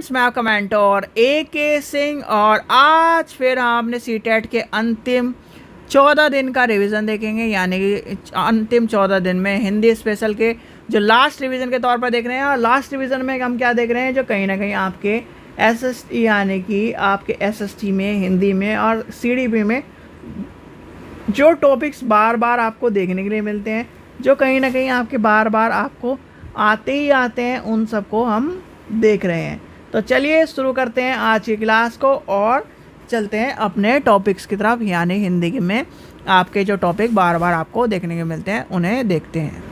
Friends, मैं आपका mentor AK Singh और आज फिर हम अपने सीटेट के अंतिम 14 दिन का रिवीजन देखेंगे। यानी कि अंतिम 14 दिन में हिंदी स्पेशल के जो लास्ट रिवीजन के तौर पर देख रहे हैं। और लास्ट रिवीजन में हम क्या देख रहे हैं, जो कहीं ना कहीं आपके SST यानी कि आपके SST में, हिंदी में और CDP में जो टॉपिक्स बार बार आपको देखने के लिए मिलते हैं, जो कहीं ना कहीं आपके बार बार आपको आते ही आते हैं, उन सबको हम देख रहे हैं। तो चलिए शुरू करते हैं आज की क्लास को और चलते हैं अपने टॉपिक्स की तरफ। यानी हिंदी में आपके जो टॉपिक बार बार आपको देखने को मिलते हैं उन्हें देखते हैं।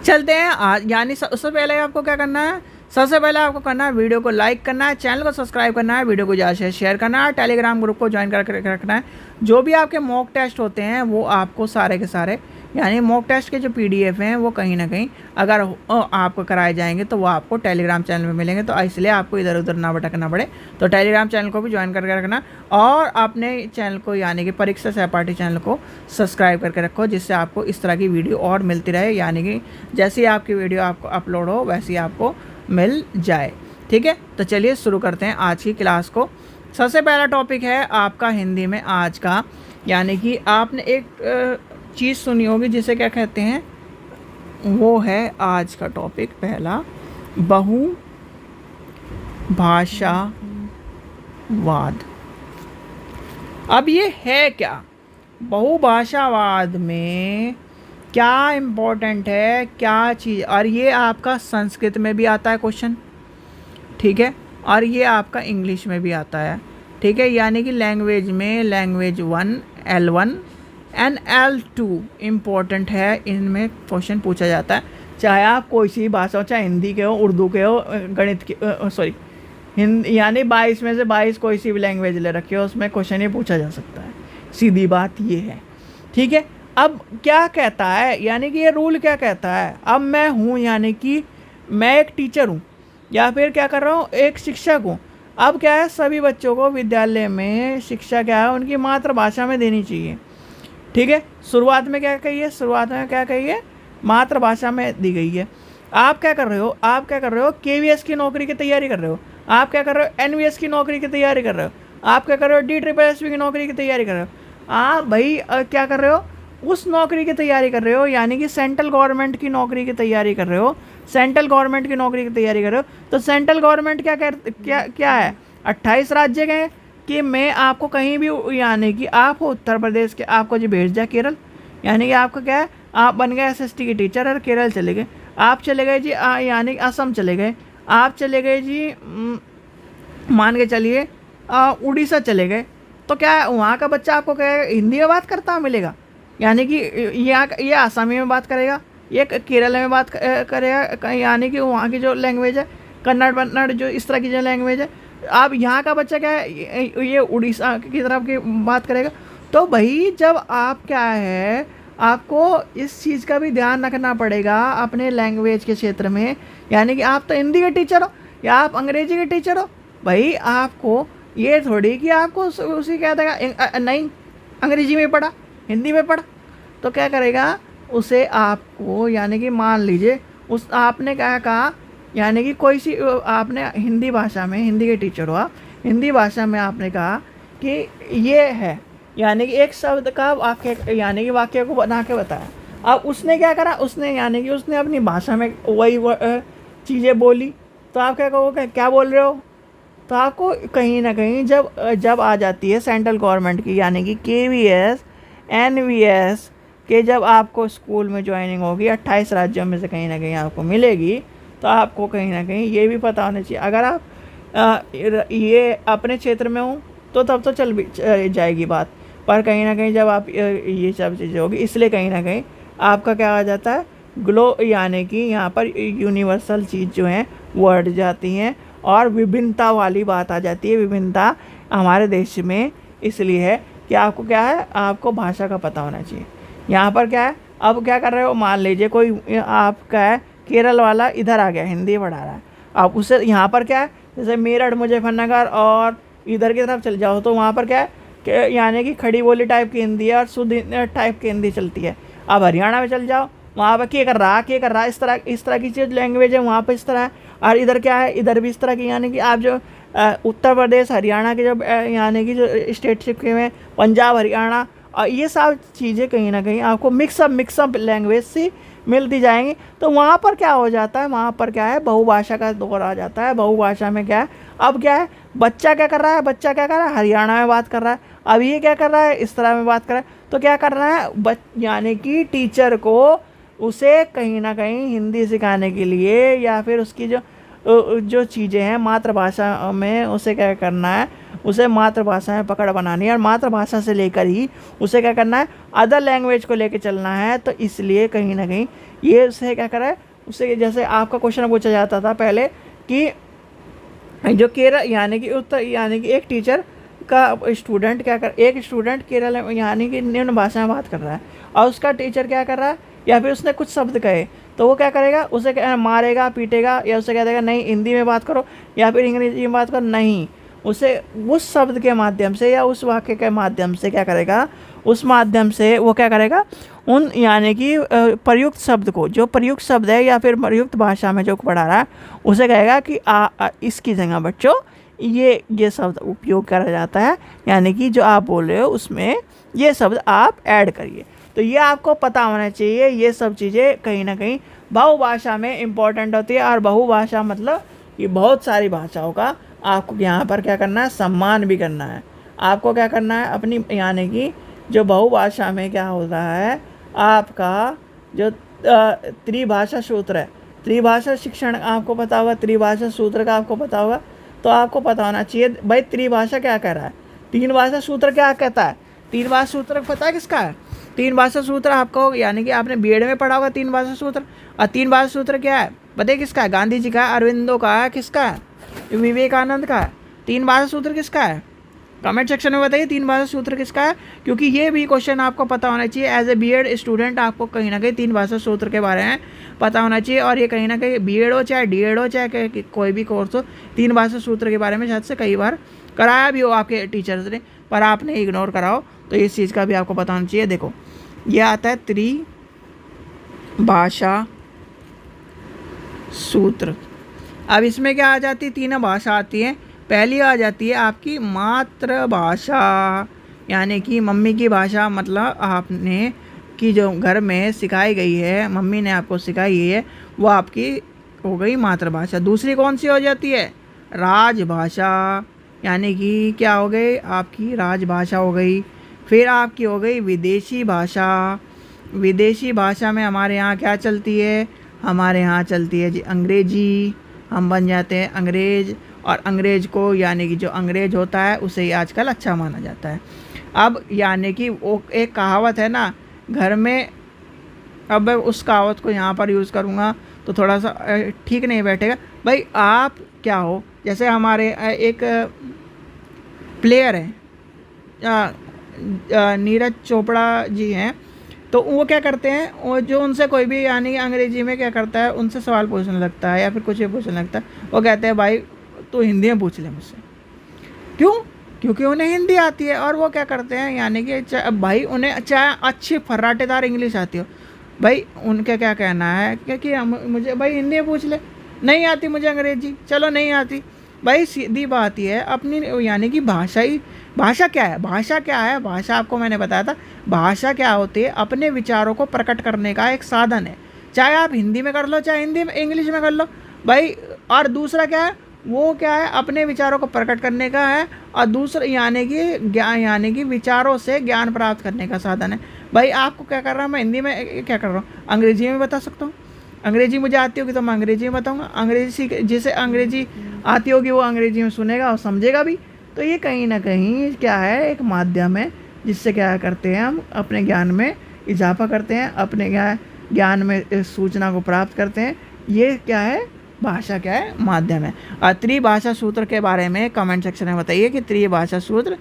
चलते हैं आज। यानी सबसे पहले आपको क्या करना है, सबसे पहले आपको करना है वीडियो को लाइक करना है, चैनल को सब्सक्राइब करना है, वीडियो को ज़्यादा से शेयर करना है, टेलीग्राम ग्रुप को ज्वाइन कर रखना है। जो भी आपके मॉक टेस्ट होते हैं वो आपको सारे के सारे, यानी मॉक टेस्ट के जो PDF हैं वो कहीं ना कहीं अगर आपको कराए जाएंगे तो वो आपको टेलीग्राम चैनल में मिलेंगे। तो इसलिए आपको इधर उधर ना भटकना पड़े, तो टेलीग्राम चैनल को भी ज्वाइन करके रखना और अपने चैनल को यानी कि परीक्षा सहपाठी चैनल को सब्सक्राइब करके रखो, जिससे आपको इस तरह की वीडियो और मिलती रहे। यानी कि जैसी आपकी वीडियो आपको अपलोड हो वैसी आपको मिल जाए। ठीक है, तो चलिए शुरू करते हैं आज की क्लास को। सबसे पहला टॉपिक है आपका हिंदी में आज का, यानी कि आपने एक चीज़ सुनी होगी जिसे क्या कहते हैं, वो है आज का टॉपिक पहला, बहुभाषावाद। अब ये है क्या, बहुभाषावाद में क्या इम्पोर्टेंट है, क्या चीज़, और ये आपका संस्कृत में भी आता है क्वेश्चन, ठीक है, और ये आपका इंग्लिश में भी आता है, ठीक है। यानी कि लैंग्वेज में language 1 L1 and L2 important है, इनमें क्वेश्चन पूछा जाता है। चाहे आप कोई सी भाषा हो, चाहे हिंदी के हो, उर्दू के हो, गणित के सॉरी हिंदी यानी 22 में से 22 कोई सी भी लैंग्वेज ले रखी हो, उसमें क्वेश्चन ये पूछा जा सकता है। सीधी बात ये है, ठीक है। अब क्या कहता है, यानी कि ये रूल क्या कहता है, अब मैं हूँ यानी कि मैं एक टीचर हूँ या फिर क्या कर रहा हूँ, एक शिक्षक हूँ। अब क्या है, सभी बच्चों को विद्यालय में शिक्षा क्या है उनकी मातृभाषा में देनी चाहिए, ठीक है। शुरुआत में क्या कही है, शुरुआत में क्या कही है, मातृभाषा में दी गई है। आप क्या कर रहे हो, आप क्या कर रहे हो, KVS की नौकरी की तैयारी कर रहे हो, आप क्या कर रहे हो, NVS की नौकरी की तैयारी कर रहे हो, आप क्या कर रहे हो, DSSB की नौकरी की तैयारी कर रहे हो। आप भाई क्या कर रहे हो, उस नौकरी की तैयारी कर रहे हो, यानी कि सेंट्रल गवर्नमेंट की नौकरी की तैयारी कर रहे हो, सेंट्रल गवर्नमेंट की नौकरी की तैयारी कर रहे हो। तो सेंट्रल गवर्नमेंट क्या है, 28 राज्य गए कि मैं आपको कहीं भी, यानी कि आप उत्तर प्रदेश के, आपको जी भेज दिया केरल, यानी कि आपका क्या है, आप बन गए SST के टीचर और केरल चले गए। आप चले गए जी यानी असम चले गए, आप चले गए जी मान के चलिए उड़ीसा चले गए। तो क्या है, वहाँ का बच्चा आपको क्या है, हिंदी में बात करता मिलेगा, यानी कि ये आसामी में बात करेगा, ये केरल में बात करेगा, यानी कि वहाँ की जो लैंग्वेज है कन्नड़ जो इस तरह की जो लैंग्वेज है। अब यहाँ का बच्चा क्या है, ये उड़ीसा की तरफ की बात करेगा। तो भाई जब आप क्या है, आपको इस चीज़ का भी ध्यान रखना पड़ेगा अपने लैंग्वेज के क्षेत्र में। यानी कि आप तो हिंदी के टीचर हो या आप अंग्रेजी के टीचर हो, भाई आपको ये थोड़ी कि आपको उसी क्या देगा, नहीं अंग्रेजी में पढ़ा, हिंदी में पढ़ा, तो क्या करेगा उसे आपको, यानी कि मान लीजिए उस आपने क्या कहा, यानी कि कोई सी आपने हिंदी भाषा में, हिंदी के टीचर हो आप, हिंदी भाषा में आपने कहा कि ये है, यानी कि एक शब्द का वाक्य, यानी कि वाक्य को बना के बताया। अब उसने क्या करा, उसने यानी कि उसने अपनी भाषा में वही चीज़ें बोली, तो आप क्या कहोगे, क्या बोल रहे हो। तो आपको कहीं ना कहीं जब आ जाती है सेंट्रल गवर्नमेंट की, यानी कि KVS NVS के, जब आपको स्कूल में ज्वाइनिंग होगी 28 राज्यों में से कहीं ना कहीं आपको मिलेगी, तो आपको कहीं ना कहीं ये भी पता होना चाहिए। अगर आप ये अपने क्षेत्र में हो तो तब तो चल भी जाएगी बात, पर कहीं ना कहीं जब आप ये सब चीज़ें होगी, इसलिए कहीं ना कहीं आपका क्या आ जाता है, यानी कि यहाँ पर यूनिवर्सल चीज़ जो है वो हट जाती हैं और विभिन्नता वाली बात आ जाती है। विभिन्नता हमारे देश में इसलिए है कि आपको क्या है, आपको भाषा का पता होना चाहिए। यहाँ पर क्या है, अब क्या कर रहे हो, मान लीजिए कोई आपका है केरल वाला इधर आ गया, हिंदी पढ़ा रहा है, आप उससे यहाँ पर क्या है, जैसे मेरठ मुजफ्फरनगर और इधर की तरफ चल जाओ तो वहाँ पर क्या है कि यानी कि खड़ी बोली टाइप की हिंदी है और शुद्ध टाइप की हिंदी चलती है। अब हरियाणा में चल जाओ, वहाँ पर क्या कर रहा इस तरह की चीज़ लैंग्वेज है वहाँ पर इस तरह है। और इधर क्या है, इधर भी इस तरह की, यानी कि आप जो उत्तर प्रदेश हरियाणा के जो यानी कि जो स्टेटशिप के में पंजाब हरियाणा, और ये सब चीज़ें कहीं ना कहीं आपको मिक्सअप लैंग्वेज से मिलती जाएंगी। तो वहाँ पर क्या हो जाता है, वहाँ पर क्या है, बहुभाषा का दौर आ जाता है। बहुभाषा में क्या है, अब क्या है, बच्चा क्या कर रहा है, बच्चा क्या कर रहा है, हरियाणा में बात कर रहा है, अब ये क्या कर रहा है, इस तरह में बात कर रहा है। तो क्या कर रहा है, यानी कि टीचर को उसे कहीं ना कहीं हिंदी सिखाने के लिए, या फिर उसकी जो चीज़ें हैं मातृभाषा में, उसे क्या करना है, उसे मातृभाषा में पकड़ बनानी है, और मातृभाषा से लेकर ही उसे क्या करना है, अदर लैंग्वेज को लेकर चलना है। तो इसलिए कहीं ना कहीं ये उसे क्या करा है, उसे जैसे आपका क्वेश्चन पूछा जाता था पहले कि जो केरल यानी कि उत्तर, यानी कि एक टीचर का स्टूडेंट क्या कर, एक स्टूडेंट केरल यानी कि निम्न भाषा में बात कर रहा है, और उसका टीचर क्या कर रहा है, या फिर उसने कुछ शब्द कहे, तो वो क्या करेगा, उसे मारेगा पीटेगा, या उसे कह देगा नहीं हिंदी में बात करो, या फिर अंग्रेजी में बात करो, नहीं, उसे उस शब्द के माध्यम से या उस वाक्य के माध्यम से क्या करेगा, उस माध्यम से वो क्या करेगा, उन यानी कि प्रयुक्त शब्द को, जो प्रयुक्त शब्द है या फिर प्रयुक्त भाषा में जो पढ़ा रहा है, उसे कहेगा कि इसकी जगह बच्चों ये शब्द उपयोग करा जाता है, यानी कि जो आप बोल रहे हो उसमें ये शब्द आप ऐड करिए। तो ये आपको पता होना चाहिए। ये सब चीज़ें कहीं ना कहीं बहुभाषा में इम्पोर्टेंट होती है। और बहुभाषा मतलब कि बहुत सारी भाषाओं का आपको यहाँ पर क्या करना है, सम्मान भी करना है। आपको क्या करना है, अपनी यानी कि जो बहुभाषा में क्या होता है, आपका जो त्रिभाषा सूत्र है, त्रिभाषा शिक्षण आपको पता होगा, त्रिभाषा सूत्र का आपको पता होगा। तो आपको पता होना चाहिए भाई त्रिभाषा क्या कह रहा है, तीन भाषा सूत्र क्या कहता है। तीन भाषा सूत्र पता है किसका है, तीन भाषा सूत्र आपको यानी कि आपने बीएड में पढ़ा होगा तीन भाषा सूत्र। और तीन भाषा सूत्र क्या है, बताइए किसका है, गांधी जी का है, अरविंदो का है, किसका है, विवेकानंद का है। तीन भाषा सूत्र किसका है, कमेंट सेक्शन में बताइए तीन भाषा सूत्र किसका है। क्योंकि ये भी क्वेश्चन आपको पता होना चाहिए। एज ए बीएड स्टूडेंट आपको कहीं ना कहीं तीन भाषा सूत्र के बारे में पता होना चाहिए। और ये कहीं ना कहीं बीएड हो चाहे डीएड हो चाहे कोई भी कोर्स हो, तीन भाषा सूत्र के बारे में शायद से कई बार कराया भी हो आपके टीचर्स ने, पर आपने इग्नोर कराओ। तो इस चीज़ का भी आपको पता होना चाहिए। देखो ये आता है त्रिभाषा सूत्र। अब इसमें क्या आ जाती है, तीनों भाषा आती है। पहली आ जाती है आपकी मातृभाषा, यानी कि मम्मी की भाषा, मतलब आपने की जो घर में सिखाई गई है, मम्मी ने आपको सिखाई है, वो आपकी हो गई मातृभाषा। दूसरी कौन सी हो जाती है, राजभाषा, यानी कि क्या हो गई, आपकी राजभाषा हो गई। फिर आपकी हो गई विदेशी भाषा। विदेशी भाषा में हमारे यहाँ क्या चलती है, हमारे यहाँ चलती है जी अंग्रेजी। हम बन जाते हैं अंग्रेज, और अंग्रेज को यानी कि जो अंग्रेज होता है उसे ही आजकल अच्छा माना जाता है। अब यानी कि वो एक कहावत है ना घर में, अब उस कहावत को यहाँ पर यूज़ करूँगा तो थोड़ा सा ठीक नहीं बैठेगा। भाई आप क्या हो, जैसे हमारे एक प्लेयर हैं नीरज चोपड़ा जी हैं, तो वो क्या करते हैं, वो जो उनसे कोई भी यानी कि अंग्रेजी में क्या करता है, उनसे सवाल पूछने लगता है या फिर कुछ भी पूछने लगता है, वो कहते हैं भाई तो हिंदी में पूछ ले मुझसे। क्यों, क्योंकि उन्हें हिंदी आती है। और वो क्या करते हैं, यानी कि भाई उन्हें चाहे अच्छी फर्राटेदार इंग्लिश आती हो, भाई उनका क्या कहना है क्योंकि मुझे भाई हिंदी में पूछ ले, नहीं आती मुझे अंग्रेजी, चलो नहीं आती। भाई सीधी बात ही है, अपनी यानी कि भाषा क्या है, भाषा क्या है, भाषा आपको मैंने बताया था, भाषा क्या होती है, अपने विचारों को प्रकट करने का एक साधन है। चाहे आप हिंदी में कर लो, चाहे हिंदी में इंग्लिश में कर लो भाई। और दूसरा क्या है, वो क्या है, अपने विचारों को प्रकट करने का है। और दूसरा यानी कि ज्ञान, यानी कि विचारों से ज्ञान प्राप्त करने का साधन है। भाई आपको क्या कर रहा हूँ, मैं हिंदी में क्या कर रहा हूँ, अंग्रेजी में बता सकता हूँ। अंग्रेजी मुझे आती होगी तो मैं अंग्रेजी में बताऊँगा। अंग्रेजी जिसे अंग्रेजी आती होगी वो अंग्रेजी में सुनेगा और समझेगा भी। तो ये कहीं ना कहीं क्या है, एक माध्यम है जिससे क्या करते हैं, हम अपने ज्ञान में इजाफा करते हैं, अपने ज्ञान में सूचना को प्राप्त करते हैं। ये क्या है, भाषा क्या है, माध्यम है। और त्रिभाषा सूत्र के बारे में कमेंट सेक्शन में बताइए कि त्रिभाषा सूत्र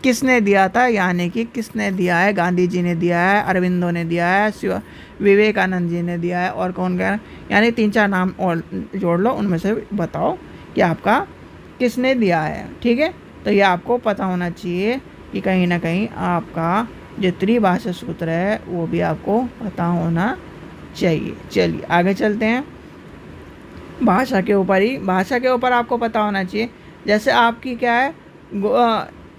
किसने दिया था, यानी कि किसने दिया है। गांधी जी ने दिया है, अरविंदो ने दिया है, विवेकानंद जी ने दिया है, और कौन कह रहा है, यानी 3-4 नाम और जोड़ लो, उनमें से बताओ कि आपका किसने दिया है। ठीक है, तो ये आपको पता होना चाहिए कि कहीं ना कहीं आपका जो त्रिभाषा सूत्र है वो भी आपको पता होना चाहिए। चलिए आगे चलते हैं। भाषा के ऊपर आपको पता होना चाहिए। जैसे आपकी क्या है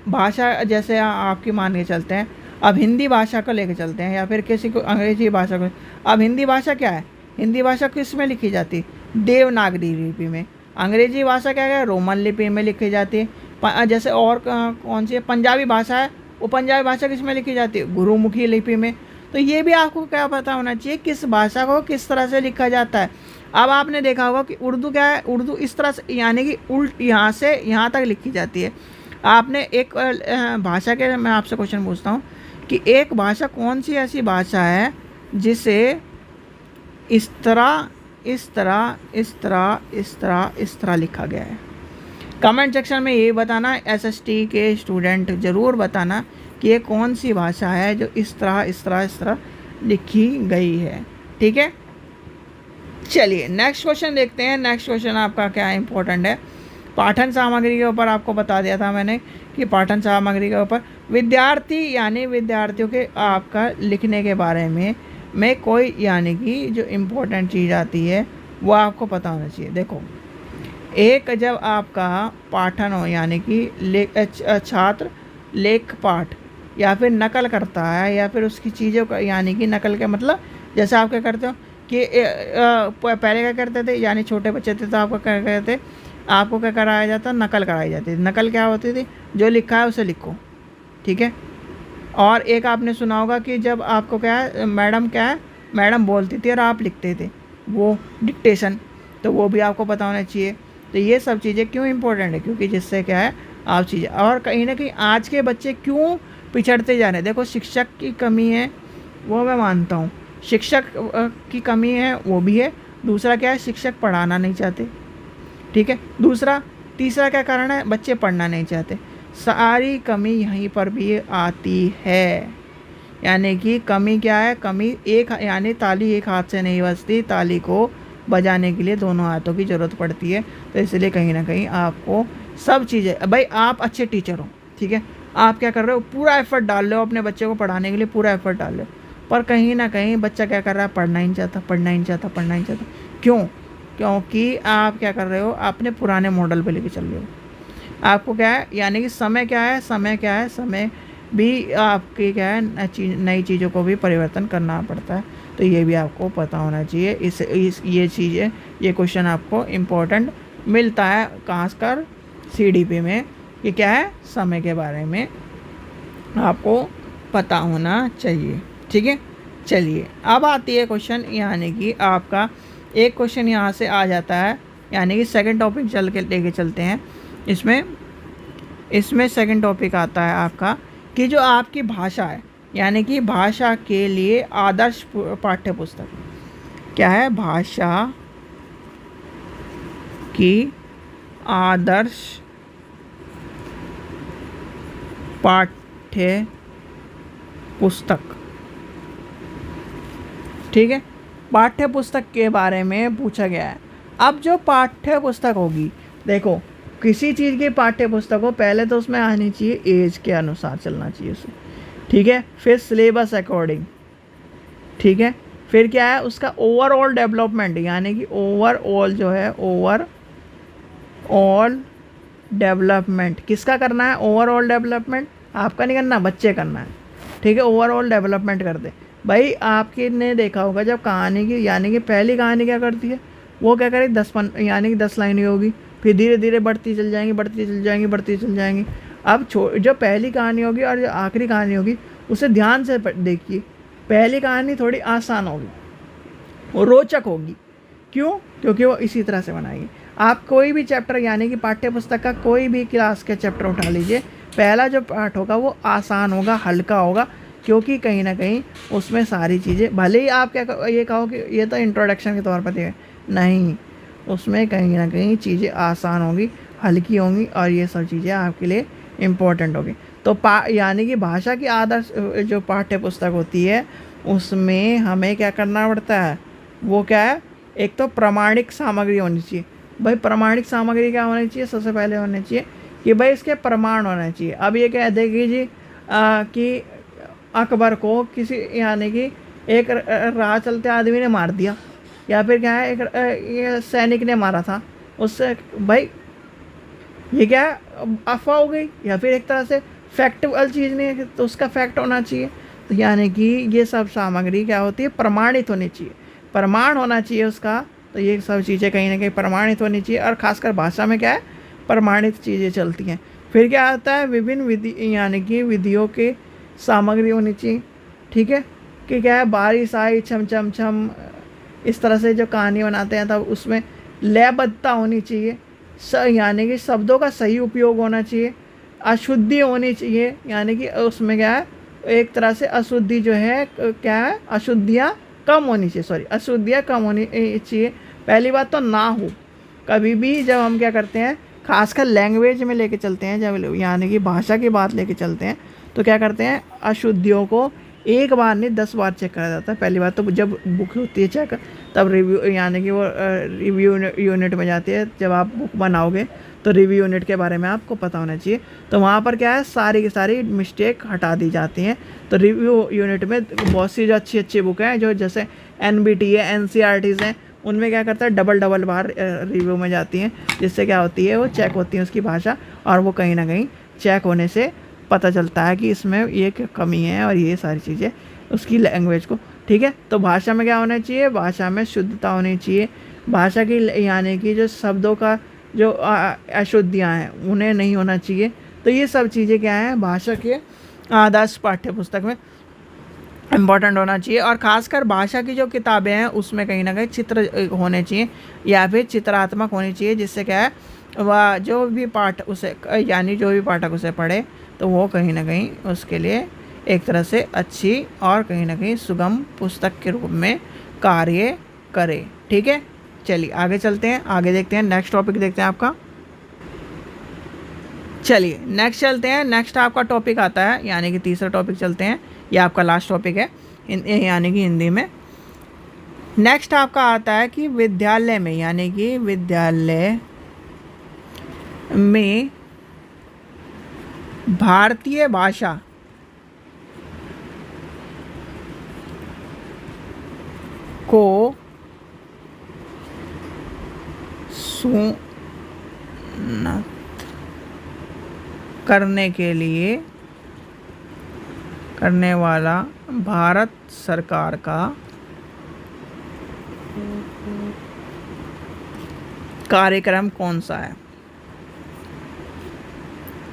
भाषा, जैसे आपकी मान के चलते हैं, अब हिंदी भाषा को लेके चलते हैं या फिर किसी को अंग्रेजी भाषा को। अब हिंदी भाषा क्या है, हिंदी भाषा किस में लिखी जाती है, देवनागरी लिपि में। अंग्रेजी भाषा क्या है, रोमन लिपि में लिखी जाती है। जैसे और कौन सी पंजाबी भाषा है, वो पंजाबी भाषा किस में लिखी जाती है, गुरुमुखी लिपि में। तो ये भी आपको क्या पता होना चाहिए, किस भाषा को किस तरह से लिखा जाता है। अब आपने देखा होगा कि उर्दू क्या है, उर्दू इस तरह से यानी कि उल्ट यहाँ से यहाँ तक लिखी जाती है। आपने एक भाषा के, मैं आपसे क्वेश्चन पूछता हूँ कि एक भाषा कौन सी ऐसी भाषा है जिसे इस तरह इस तरह इस तरह इस तरह इस तरह लिखा गया है। कमेंट सेक्शन में ये बताना, एसएसटी के स्टूडेंट ज़रूर बताना कि ये कौन सी भाषा है जो इस तरह इस तरह इस तरह लिखी गई है। ठीक है, चलिए नेक्स्ट क्वेश्चन देखते हैं। नेक्स्ट क्वेश्चन आपका क्या इंपॉर्टेंट है, पाठन सामग्री के ऊपर आपको बता दिया था मैंने कि पाठन सामग्री के ऊपर विद्यार्थी यानी विद्यार्थियों के आपका लिखने के बारे में कोई यानी कि जो इम्पोर्टेंट चीज़ आती है वो आपको पता होना चाहिए। देखो, एक जब आपका पाठन हो यानी कि छात्र लेख पाठ या फिर नकल करता है या फिर उसकी चीज़ों का, यानी कि नकल का मतलब जैसे आप क्या करते हो कि पहले क्या करते थे, यानी छोटे बच्चे थे तो आपको क्या कहते, आपको क्या कराया जाता, नकल कराई जाती थी। नकल क्या होती थी, जो लिखा है उसे लिखो। ठीक है, और एक आपने सुना होगा कि जब आपको क्या है मैडम बोलती थी और आप लिखते थे, वो डिक्टेशन, तो वो भी आपको पता होना चाहिए। तो ये सब चीज़ें क्यों इंपॉर्टेंट है, क्योंकि जिससे क्या है आप चीज़ें, और कहीं ना कहीं आज के बच्चे क्यों पिछड़ते जा रहे हैं। देखो, शिक्षक की कमी है वो मैं मानता हूँ, शिक्षक की कमी है वो भी है। दूसरा क्या है, शिक्षक पढ़ाना नहीं चाहते। ठीक है, तीसरा क्या कारण है, बच्चे पढ़ना नहीं चाहते। सारी कमी यहीं पर भी आती है। यानी कि कमी क्या है, कमी एक, यानी ताली एक हाथ से नहीं बजती, ताली को बजाने के लिए दोनों हाथों की ज़रूरत पड़ती है। तो इसलिए कहीं ना कहीं आपको सब चीज़ें, भाई आप अच्छे टीचर हो, ठीक है, आप क्या कर रहे हो, पूरा एफर्ट डाल रहे हो अपने बच्चे को पढ़ाने के लिए, पूरा एफर्ट डाल रहे हो, पर कहीं ना कहीं बच्चा क्या कर रहा है, पढ़ना ही नहीं चाहता। क्यों? क्योंकि आप क्या कर रहे हो, अपने पुराने मॉडल पे लेके चल रहे हो। आपको क्या है, यानी कि समय भी आपकी क्या है, नई चीज़ों को भी परिवर्तन करना पड़ता है। तो ये भी आपको पता होना चाहिए। ये चीज़ें, ये क्वेश्चन आपको इम्पोर्टेंट मिलता है खासकर CDP में, कि क्या है, समय के बारे में आपको पता होना चाहिए। ठीक है, चलिए अब आती है क्वेश्चन, यानी कि आपका एक क्वेश्चन यहाँ से आ जाता है, यानी कि सेकंड टॉपिक चल के लेके चलते हैं। इसमें सेकंड टॉपिक आता है आपका कि जो आपकी भाषा है, यानी कि भाषा के लिए आदर्श पाठ्य पुस्तक क्या है, भाषा की आदर्श पाठ्य पुस्तक। ठीक है, पाठ्य पुस्तक के बारे में पूछा गया है। अब जो पाठ्य पुस्तक होगी, देखो किसी चीज़ की पाठ्य पुस्तक हो, पहले तो उसमें आनी चाहिए एज के अनुसार चलना चाहिए उसे। ठीक है, फिर सिलेबस अकॉर्डिंग। ठीक है, फिर क्या है, उसका ओवरऑल डेवलपमेंट, यानी कि ओवरऑल जो है, ओवरऑल डेवलपमेंट किसका करना है, ओवरऑल डेवलपमेंट आपका नहीं करना, बच्चे करना है। ठीक है, ओवरऑल डेवलपमेंट कर दे। भाई आपके ने देखा होगा जब कहानी की, यानी कि पहली कहानी क्या करती है, वो क्या करेगी, यानी कि 10 लाइनें होगी, फिर धीरे धीरे बढ़ती चल जाएंगी। अब जो पहली कहानी होगी और जो आखिरी कहानी होगी उसे ध्यान से देखिए। पहली कहानी थोड़ी आसान होगी, वो रोचक होगी। क्यों? क्योंकि वो इसी तरह से बनाएगी। आप कोई भी चैप्टर, यानी कि पाठ्य पुस्तक का कोई भी क्लास के चैप्टर उठा लीजिए, पहला जो पाठ होगा वो आसान होगा, हल्का होगा, क्योंकि कहीं ना कहीं उसमें सारी चीज़ें, भले ही आप क्या ये कहो कि ये तो इंट्रोडक्शन के तौर पर है, नहीं, उसमें कहीं ना कहीं चीज़ें आसान होंगी, हल्की होंगी, और ये सब चीज़ें आपके लिए इम्पोर्टेंट होगी। तो यानी कि भाषा की आदर्श जो पाठ्य पुस्तक होती है, उसमें हमें क्या करना पड़ता है, वो क्या है, एक तो प्रमाणिक सामग्री होनी चाहिए। भाई प्रमाणिक सामग्री क्या होनी चाहिए, सबसे पहले होनी चाहिए कि भाई इसके प्रमाण होने चाहिए। अब ये कह देगी जी कि अकबर को किसी, यानी कि एक राह चलते आदमी ने मार दिया, या फिर क्या है, एक ये सैनिक ने मारा था, उससे भाई ये क्या है, अफवाह हो गई, या फिर एक तरह से फैक्टबल चीज़ नहीं है तो उसका फैक्ट होना चाहिए। तो यानी कि ये सब सामग्री क्या होती है, प्रमाणित होनी चाहिए, प्रमाण होना चाहिए उसका। तो ये सब चीज़ें कहीं ना कहीं प्रमाणित होनी चाहिए, और ख़ासकर भाषा में क्या है, प्रमाणित चीज़ें चलती हैं। फिर क्या आता है, विभिन्न विधि यानी कि विधियों की सामग्री होनी चाहिए। ठीक है, कि क्या है, बारिश आई छम छम छम, इस तरह से जो कहानी बनाते हैं तब उसमें लयबद्धता होनी चाहिए, यानी कि शब्दों का सही उपयोग होना चाहिए, अशुद्धि होनी चाहिए, यानी कि उसमें क्या है, एक तरह से अशुद्धि जो है क्या है, अशुद्धियाँ कम होनी चाहिए, सॉरी अशुद्धियाँ कम होनी चाहिए। पहली बात तो ना हो, कभी भी जब हम क्या करते हैं, खासकर लैंग्वेज में लेके चलते हैं, जब यानी कि भाषा की बात लेके चलते हैं, तो क्या करते हैं, अशुद्धियों को एक बार नहीं 10 बार चेक करा जाता है। पहली बात तो जब बुक होती है चेक, तब रिव्यू यानी कि वो रिव्यू यूनिट में जाती है, जब आप बुक बनाओगे तो रिव्यू यूनिट के बारे में आपको पता होना चाहिए। तो वहाँ पर क्या है, सारी की सारी मिस्टेक हटा दी जाती हैं। तो रिव्यू यूनिट में बहुत सी जो अच्छी अच्छी बुक हैं, जो जैसे NBT है, NCERTs हैं, उनमें क्या करता है, डबल बार रिव्यू में जाती हैं, जिससे क्या होती है, वो चेक होती है उसकी भाषा, और वो कहीं ना कहीं चेक होने से पता चलता है कि इसमें ये कमी है और ये सारी चीज़ें उसकी लैंग्वेज को। ठीक है, तो भाषा में क्या होना चाहिए, भाषा में शुद्धता होनी चाहिए, भाषा की यानी कि जो शब्दों का जो अशुद्धियाँ हैं उन्हें नहीं होना चाहिए। तो ये सब चीज़ें क्या हैं, भाषा के आदर्श पाठ्य पुस्तक में इम्पॉर्टेंट होना चाहिए। और ख़ासकर भाषा की जो किताबें हैं उसमें कहीं ना कहीं चित्र होने चाहिए, या फिर चित्रात्मक होनी चाहिए, जिससे क्या है, वह जो भी पाठ उसे यानी जो भी पाठक उसे पढ़े तो वो कहीं ना कहीं उसके लिए एक तरह से अच्छी और कहीं ना कहीं सुगम पुस्तक के रूप में कार्य करे। ठीक है, चलिए आगे चलते हैं, आगे देखते हैं, नेक्स्ट टॉपिक देखते हैं आपका। चलिए नेक्स्ट चलते हैं, नेक्स्ट आपका टॉपिक आता है, यानी कि तीसरा टॉपिक चलते हैं, ये आपका लास्ट टॉपिक है यानी कि हिंदी में। नेक्स्ट आपका आता है कि विद्यालय में, यानी कि विद्यालय में भारतीय भाषा को सुन्नत करने के लिए करने वाला भारत सरकार का कार्यक्रम कौन सा है,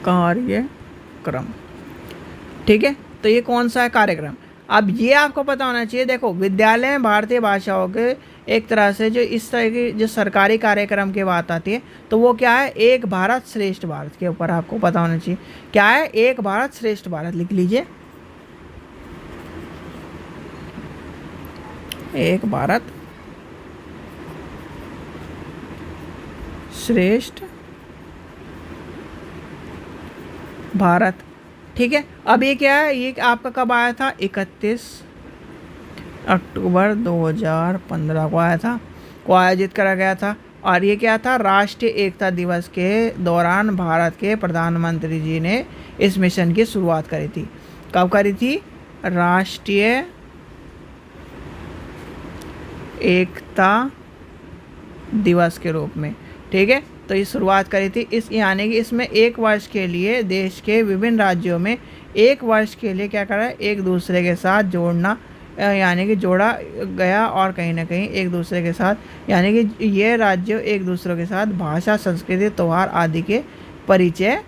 कार्यक्रम। ठीक है, तो ये कौन सा है कार्यक्रम, अब ये आपको पता होना चाहिए। देखो, विद्यालय में भारतीय भाषाओं के एक तरह से जो इस तरह की जो सरकारी कार्यक्रम की बात आती है, तो वो क्या है, एक भारत श्रेष्ठ भारत के ऊपर आपको पता होना चाहिए। क्या है, एक भारत श्रेष्ठ भारत, लिख लीजिए, एक भारत श्रेष्ठ भारत। ठीक है, अब ये क्या है, ये आपका कब आया था, 31 अक्टूबर 2015 को आया था, को आयोजित करा गया था। और ये क्या था, राष्ट्रीय एकता दिवस के दौरान भारत के प्रधानमंत्री जी ने इस मिशन की शुरुआत करी थी। कब करी थी, राष्ट्रीय एकता दिवस के रूप में। ठीक है, तो ये शुरुआत करी थी इस, यानी कि इसमें एक वर्ष के लिए देश के विभिन्न राज्यों में एक वर्ष के लिए क्या करा, एक दूसरे के साथ जोड़ना, यानी कि जोड़ा गया, और कहीं ना कहीं एक दूसरे के साथ, यानी कि ये राज्य एक दूसरे के साथ भाषा, संस्कृति, त्यौहार आदि के परिचय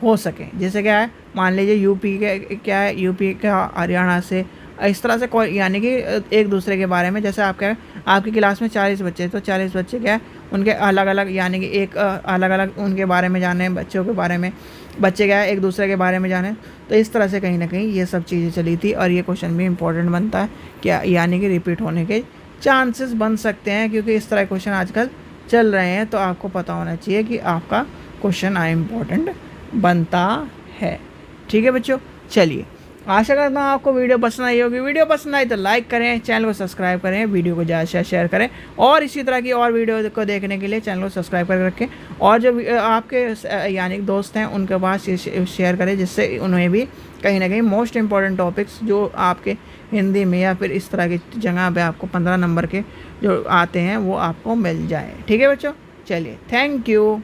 हो सकें। जैसे क्या है, मान लीजिए यूपी के क्या है, यूपी का हरियाणा से, इस तरह से कोई, यानी कि एक दूसरे के बारे में, जैसे आपकी क्लास में 40 बच्चे, तो 40 बच्चे क्या है, उनके अलग अलग, यानी कि एक अलग अलग उनके बारे में जाने, बच्चों के बारे में, बच्चे क्या है एक दूसरे के बारे में जाने। तो इस तरह से कहीं ना कहीं ये सब चीज़ें चली थी, और ये क्वेश्चन भी इंपॉर्टेंट बनता है क्या, यानी कि रिपीट होने के चांसेस बन सकते हैं, क्योंकि इस तरह क्वेश्चन आजकल चल रहे हैं। तो आपको पता होना चाहिए कि आपका क्वेश्चन इम्पोर्टेंट बनता है। ठीक है बच्चों, चलिए आशा करता हूँ आपको वीडियो पसंद आई होगी। वीडियो पसंद आई तो लाइक करें, चैनल को सब्सक्राइब करें, वीडियो को ज़्यादा से शेयर करें, और इसी तरह की और वीडियो को देखने के लिए चैनल को सब्सक्राइब करके रखें, और जो आपके यानी दोस्त हैं उनके पास शेयर करें, जिससे उन्हें भी कहीं ना कहीं मोस्ट इंपॉर्टेंट टॉपिक्स जो आपके हिंदी में या फिर इस तरह की जगह पे आपको 15 नंबर के जो आते हैं वो आपको मिल जाए। ठीक है बच्चों, चलिए थैंक यू।